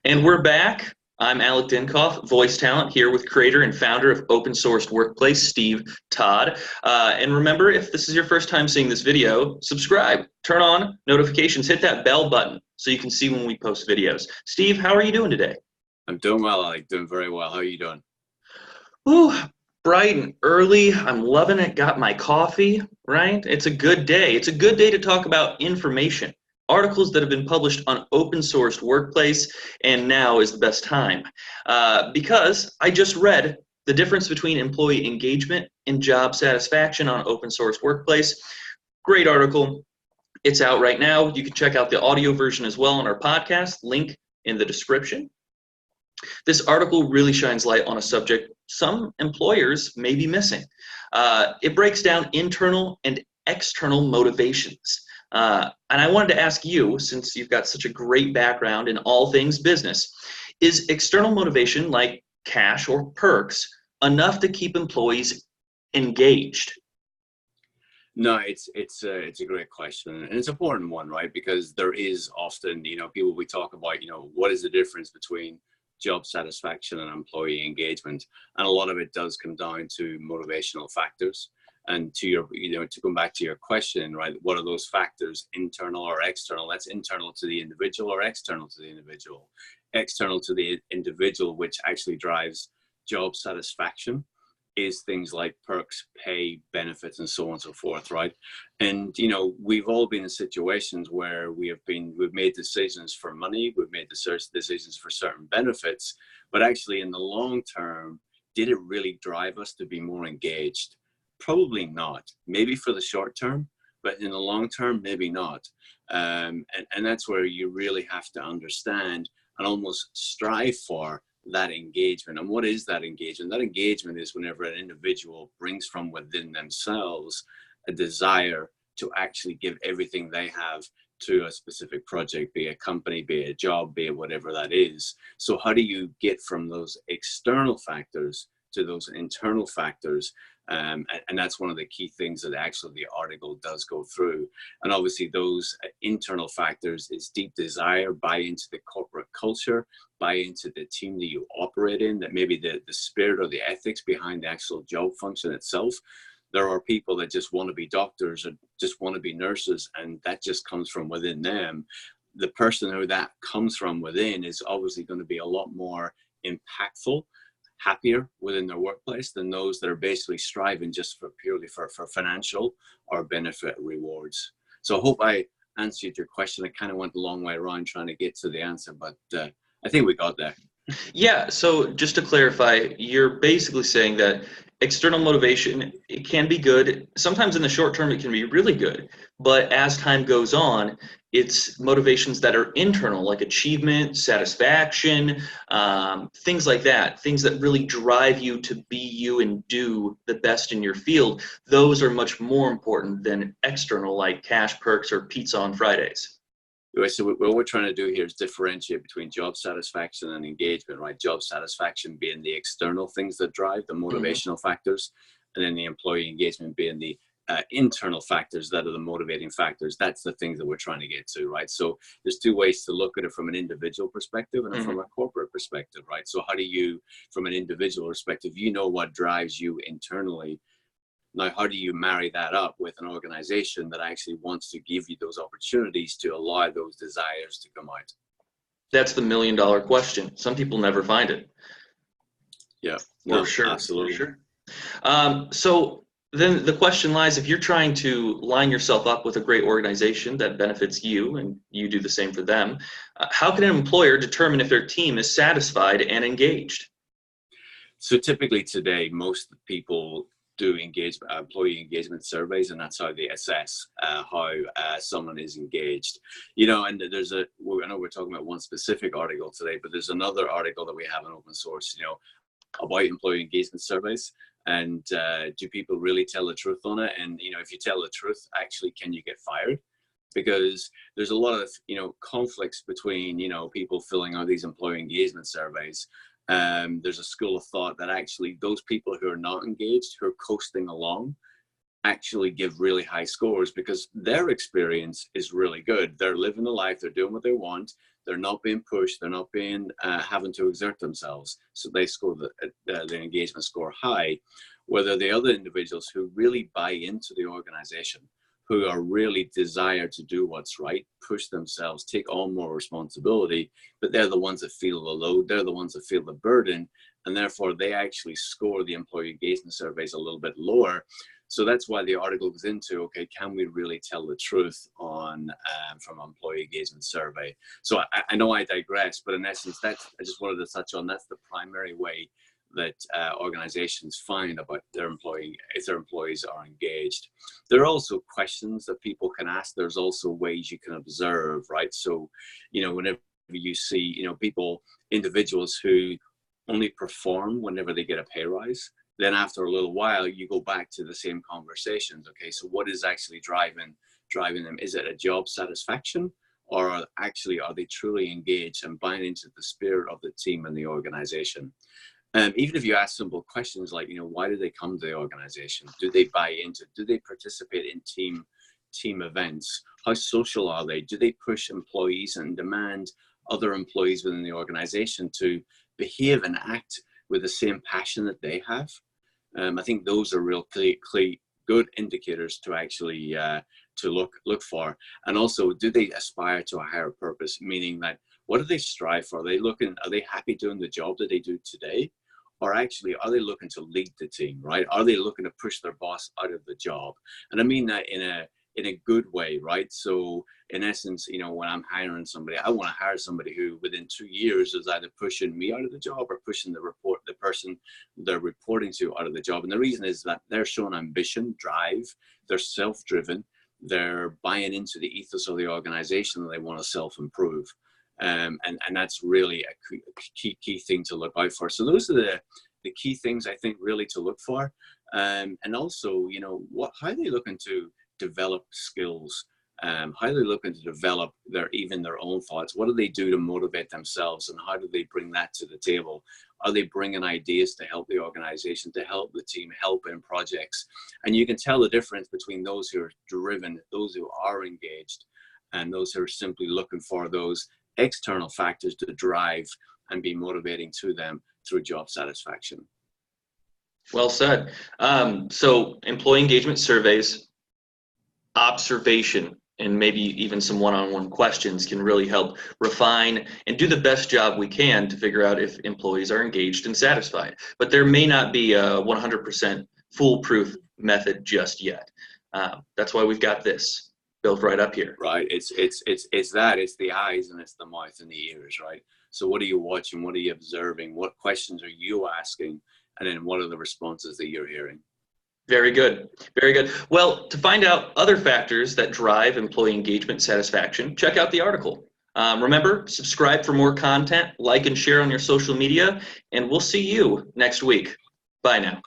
And we're back. I'm Alec Dinkoff, voice talent, here with creator and founder of Open Sourced Workplace, Steve Todd. And remember, if this is your first time seeing this video, subscribe, turn on notifications, hit that bell button so you can see when we post videos. Steve, how are you doing today? I'm doing well, Alec. Doing very well. How are you doing? Ooh, bright and early. I'm loving it. Got my coffee, right? It's a good day. It's a good day to talk about information. Articles that have been published on open sourced workplace, and now is the best time. Because I just read the difference between employee engagement and job satisfaction on open source workplace. Great article. It's out right now. You can check out the audio version as well on our podcast, link in the description. This article really shines light on a subject some employers may be missing. It breaks down internal and external motivations. And I wanted to ask you, since you've got such a great background in all things business, is external motivation like cash or perks enough to keep employees engaged? No, it's a great question, and it's an important one, right? Because there is often, people we talk about, what is the difference between job satisfaction and employee engagement, and a lot of it does come down to motivational factors. And to your, to come back to your question, right? What are those factors, internal or external? That's internal to the individual or external to the individual. External to the individual, which actually drives job satisfaction, is things like perks, pay, benefits, and so on and so forth, right? And we've all been in situations where we've made decisions for money, we've made decisions for certain benefits, but actually in the long term, did it really drive us to be more engaged? Probably not. Maybe for the short term, but in the long term, maybe not. And that's where you really have to understand and almost strive for that engagement. And what is that engagement? That engagement is whenever an individual brings from within themselves a desire to actually give everything they have to a specific project, be it a company, be it a job, be it whatever that is. So how do you get from those external factors to those internal factors? And that's one of the key things that actually the article does go through. And obviously those internal factors is deep desire, buy into the corporate culture, buy into the team that you operate in, that maybe the spirit or the ethics behind the actual job function itself. There are people that just want to be doctors or just want to be nurses, and that just comes from within them. The person who that comes from within is obviously going to be a lot more impactful, happier within their workplace than those that are basically striving just for purely for financial or benefit rewards. So I hope I answered your question. I kind of went a long way around trying to get to the answer, but I think we got there. Yeah, so just to clarify, you're basically saying that external motivation, it can be good. Sometimes in the short term, it can be really good. But as time goes on, it's motivations that are internal, like achievement, satisfaction, things like that, things that really drive you to be you and do the best in your field. Those are much more important than external, like cash, perks, or pizza on Fridays. So what we're trying to do here is differentiate between job satisfaction and engagement, right? Job satisfaction being the external things that drive the motivational factors, and then the employee engagement being the internal factors that are the motivating factors. That's the things that we're trying to get to, right? So there's two ways to look at it, from an individual perspective and from a corporate perspective, right? So how do you, from an individual perspective, what drives you internally? Now, how do you marry that up with an organization that actually wants to give you those opportunities to allow those desires to come out? That's the million-dollar question. Some people never find it. Yeah, for sure. absolutely. For sure. So then the question lies, if you're trying to line yourself up with a great organization that benefits you and you do the same for them, how can an employer determine if their team is satisfied and engaged? So typically today, most people do employee engagement surveys, and that's how they assess how someone is engaged. And I know we're talking about one specific article today, but there's another article that we have in open source, about employee engagement surveys. And do people really tell the truth on it? And if you tell the truth, actually, can you get fired? Because there's a lot of conflicts between people filling out these employee engagement surveys. There's a school of thought that actually those people who are not engaged, who are coasting along, actually give really high scores because their experience is really good. They're living the life, they're doing what they want, They're not being pushed. They're not being having to exert themselves. So they score the engagement score high. Whether the other individuals who really buy into the organization, who are really desire to do what's right, push themselves, take on more responsibility, but they're the ones that feel the load, they're the ones that feel the burden, and therefore they actually score the employee engagement surveys a little bit lower. So that's why the article goes into, okay, can we really tell the truth on from employee engagement survey? So I know I digress, but in essence, I just wanted to touch on, that's the primary way that organizations find about their employee, if their employees are engaged. There are also questions that people can ask. There's also ways you can observe, right? So, whenever you see, individuals who only perform whenever they get a pay rise, then after a little while, you go back to the same conversations. Okay, so what is actually driving them? Is it a job satisfaction? Or are they truly engaged and buying into the spirit of the team and the organization? Even if you ask simple questions like, why do they come to the organization? Do they buy into? Do they participate in team events? How social are they? Do they push employees and demand other employees within the organization to behave and act with the same passion that they have? I think those are real good indicators to actually to look for. And also, do they aspire to a higher purpose? Meaning that, what do they strive for? Are they happy doing the job that they do today? Or actually, are they looking to lead the team, right? Are they looking to push their boss out of the job? And I mean that in a good way, right? So in essence, when I'm hiring somebody, I want to hire somebody who within 2 years is either pushing me out of the job or pushing the person they're reporting to out of the job. And the reason is that they're showing ambition, drive, they're self-driven, they're buying into the ethos of the organization, and they want to self-improve. And that's really a key thing to look out for. So those are the key things I think really to look for. And also, how are they looking to develop skills? How are they looking to develop their own thoughts? What do they do to motivate themselves, and how do they bring that to the table? Are they bringing ideas to help the organization, to help the team, help in projects? And you can tell the difference between those who are driven, those who are engaged, and those who are simply looking for those external factors to drive and be motivating to them through job satisfaction. Well said. So employee engagement surveys, observation, and maybe even some one-on-one questions can really help refine and do the best job we can to figure out if employees are engaged and satisfied. But there may not be a 100% foolproof method just yet. That's why we've got this built right up here. Right. It's the eyes and it's the mouth and the ears, right? So what are you watching? What are you observing? What questions are you asking? And then what are the responses that you're hearing? Very good. Very good. Well, to find out other factors that drive employee engagement satisfaction, check out the article. Remember, subscribe for more content, like and share on your social media, and we'll see you next week. Bye now.